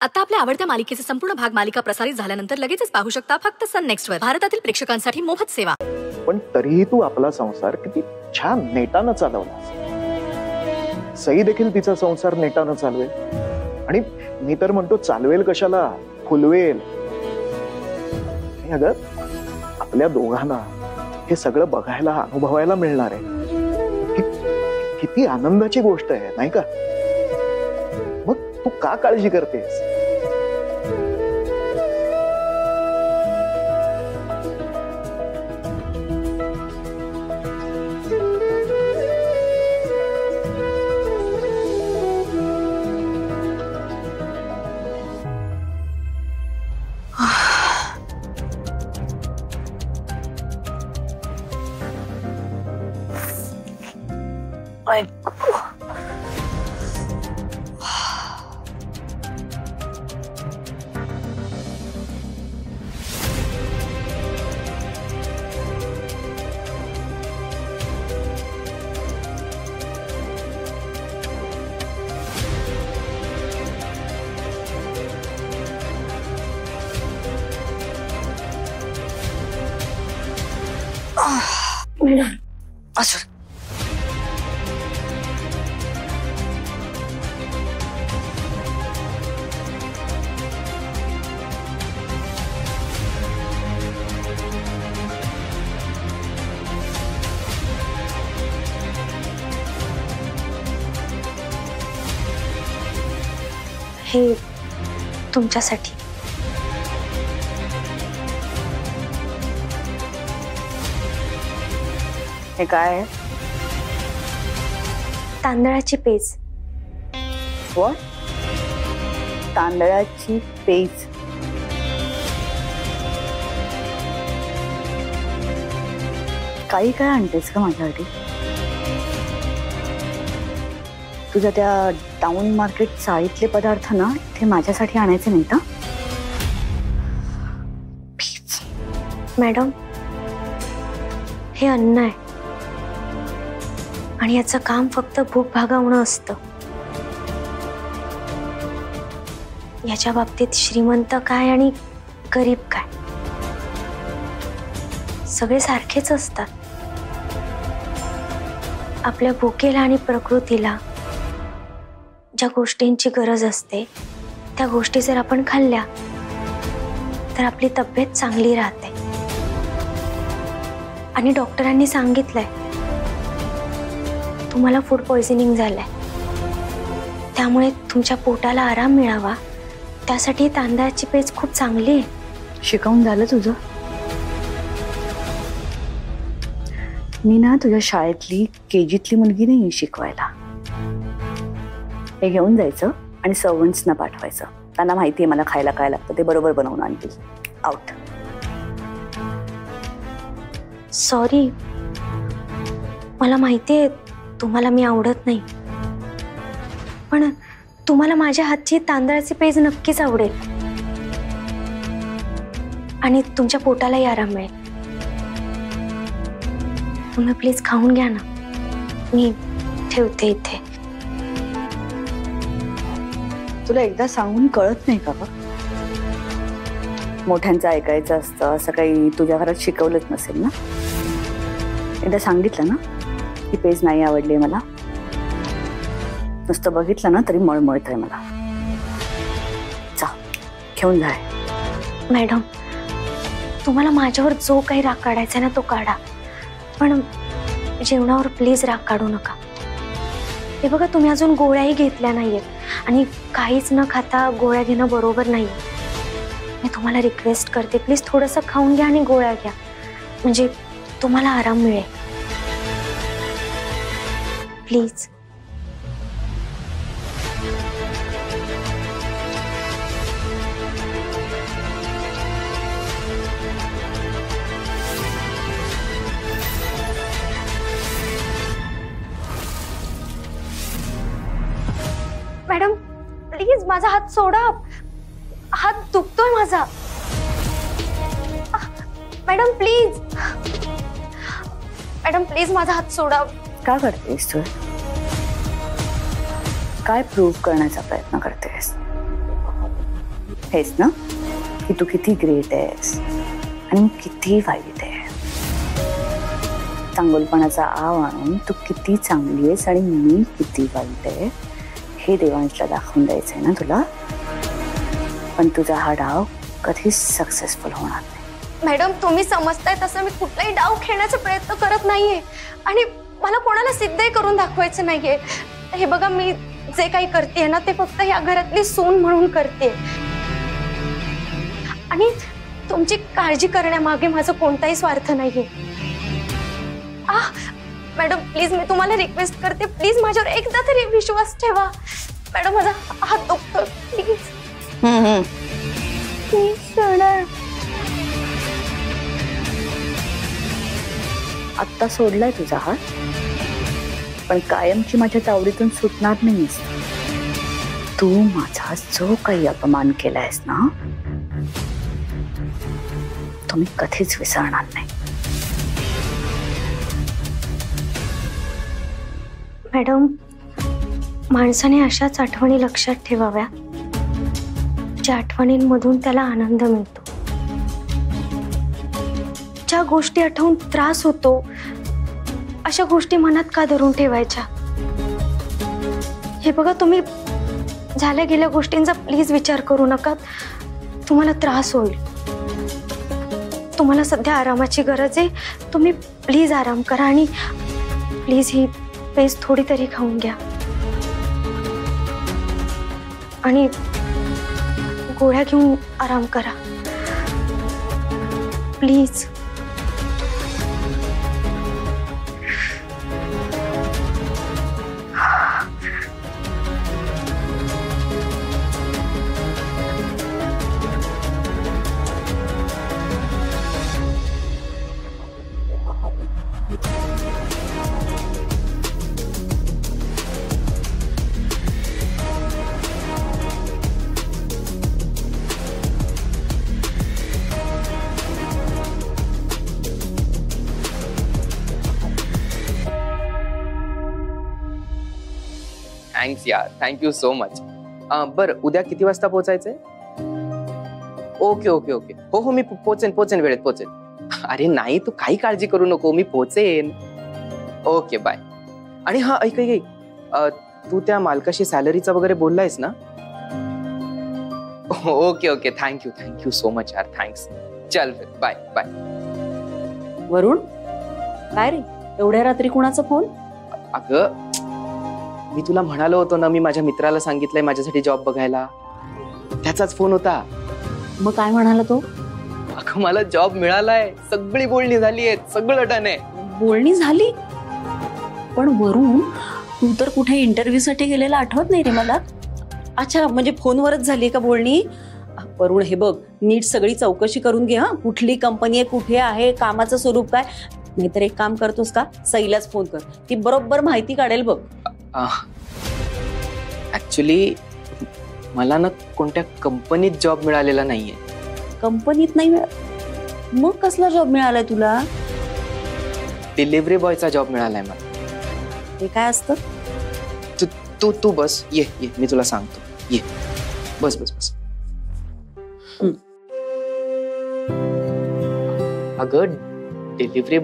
आता आपल्या आवडत्या मालिकेचे संपूर्ण भाग मालिका प्रसारित झाल्यानंतर लगेचच पाहू शकता फक्त सन नेक्स्ट वर. भारतातील प्रेक्षकांसाठी मोफत सेवा. पण तरीही तू आपला संसार किती छान नेटानं चालवलास. सई देखील तिचा संसार नेटानं चालवेल आणि मी तर म्हणतो चालवेल कशाला, फुलवेल. अगं आपल्या दोघांना हे सगळं बघायला अनुभवायला मिळणार आहे. किती आनंदाची गोष्ट आहे नाही का. मग तू का काळजी करतेस. असं हे तुमच्यासाठी. हे काय आहे. तांदळाची पेज. व्हॉट. तांदळाची पेज. काही काय आणतेस का माझ्यासाठी. तुझ्या त्या टाउन मार्केट चाळीतले पदार्थ ना ते माझ्यासाठी आणायचे नाहीत ना. मॅडम हे अन्न आहे आणि याचं काम फक्त भूक भागवणं असतं. याच्या बाबतीत श्रीमंत काय आणि गरीब काय सगळे सारखेच असतात. आपल्या भुकेला आणि प्रकृतीला ज्या गोष्टींची गरज असते त्या गोष्टी जर आपण खाल्ल्या तर आपली तब्येत चांगली राहते. आणि डॉक्टरांनी सांगितलंय तुम्हाला फूड पॉइझनिंग झालंय, त्यामुळे तुमच्या पोटाला आराम मिळावा त्यासाठी तांदळाची पेज खूप चांगली आहे. शिकवून झालं तुझं. मी ना तुझ्या शाळेतली केजीतली मुलगी नाही शिकवायला. हे घेऊन जायचं आणि सर्वंट्सना पाठवायचं. त्यांना माहिती आहे मला खायला काय लागतं ते बरोबर बनवून आणतील. आउट. सॉरी, मला माहिती आहे तुम्हाला मी आवडत नाही, पण तुम्हाला माझ्या हातची तांदळाची पेज नक्कीच आवडेल आणि तुमच्या पोटालाही आराम मिळेल. तुम्ही प्लीज खाऊन घ्या ना. मी ठेवते इथे. तुला एकदा सांगून कळत नाही का. मोठ्यांचं ऐकायचं असतं असं काही तुझ्या घरात शिकवलंच नसेल ना. एकदा सांगितलं ना ही पेज नाही आवडली मला, नुसतं बघितलं ना तरी मळमळतंय मला. जा घेऊन जाय. मॅडम तुम्हाला माझ्यावर जो काही राग काढायचा ना तो काढा, पण जेवणावर प्लीज राग काढू नका. हे बघा तुम्ही अजून गोळ्याही घेतल्या नाहीयेत आणि काहीच न खाता गोळ्या घेणं बरोबर नाही. मी तुम्हाला रिक्वेस्ट करते प्लीज थोडंसं खाऊन घ्या आणि गोळ्या घ्या, म्हणजे तुम्हाला आराम मिळेल. प्लीज. मॅडम प्लीज माझा हात सोडा. हात दुखतोय माझा. Madam please. मॅडम प्लीज माझा हात सोडा. का करतेस तू. काय प्रूव्ह करण्याचा प्रयत्न करतेस. हेच ना की तू किती ग्रेट आहेस आणि मी किती वाईट आहे. चांगुलपणाचा आव आणून तू किती चांगली आहेस आणि मी किती वाईट आहे हे देवांशला दाखवून द्यायचंय ना तुला. पण तुझा हा डाव कधीच सक्सेसफुल होणार नाही. मॅडम तुम्ही समजताय तसं मी कुठलाही डाव खेळण्याचा प्रयत्न करत नाहीये आणि मला कोणाला सिद्धही करून दाखवायचं नाहीये. हे बघा मी जे काही करते ना ते फक्त या घरातली सून म्हणून करते आणि तुमची काळजी करण्यामागे माझा कोणताही स्वार्थ नाहीये. मॅडम प्लीज मी तुम्हाला रिक्वेस्ट करते, प्लीज माझ्यावर एकदा तरी विश्वास ठेवा. मॅडम माझा हात दुखतो, प्लीज प्लीज सोडा. आत्ता सोडलाय तुझा हात, पण कायमची माझ्या तावडीतून सुटणार नाहीस. तू माझा जो काही अपमान केलायस ना तो मी कधीच विसरणार नाही. मॅडम माणसाने अशाच आठवणी लक्षात ठेवाव्या ज्या आठवणींमधून त्याला आनंद मिळतो. ज्या गोष्टी आठवून त्रास होतो अशा गोष्टी मनात का धरून ठेवायच्या. हे बघा तुम्ही झाल्या गेल्या गोष्टींचा प्लीज विचार करू नका. तुम्हाला त्रास होईल. तुम्हाला सध्या आरामाची गरज आहे. तुम्ही प्लीज आराम करा आणि प्लीज ही पेज थोडी तरी खाऊन घ्या आणि गोळ्या घेऊन आराम करा प्लीज. थँक्स यार, थँक्यू सो मच. बरं उद्या किती वाजता पोहोचायचंय? Okay okay okay. हो हो मी पोचेन वेळेत पोचेन. अरे नाही तू काही काळजी करू नको, मी पोचेन. Okay bye. आणि हा ऐक ऐक तू त्या मालकाशी सॅलरीचा वगैरे बोललायस ना? Okay okay thank you so much यार, थँक्स. चल बाय बाय. वरुण काय रे एवढ्या रात्री कुणाचा फोन? अगं मी तुला म्हणालो होतो ना, मी माझ्या मित्राला सांगितलंय माझ्यासाठी जॉब बघायला, त्याचाच फोन होता. मग काय म्हणाला तो? अगं मला जॉब मिळालाय, सगळी बोलणी झालीये, सगळं डन आहे. बोलणी झाली? पण वरुण तू तर कुठे इंटरव्ह्यू साठी गेलेला आठवत नाही रे मला. अच्छा म्हणजे फोनवरच झाली का बोलणी? वरुण हे बघ नीट सगळी चौकशी करून घे. हा कुठली कंपनी आहे, कुठे आहे, कामाचं स्वरूप काय. नाहीतर एक काम करतोस का, सईलाच फोन कर, ती बरोबर माहिती काढेल बघ. ऍक्च्युली मला ना कोणत्या कंपनीत जॉब मिळालेला नाहीये. कंपनीत नाही मग कसला जॉब मिळालाय तुला? डिलिव्हरी बॉयचा जॉब मिळालाय मला. हे काय असतं? तू बस, ये मी तुला सांगतो. ये बस. अगं डिलिव्हरी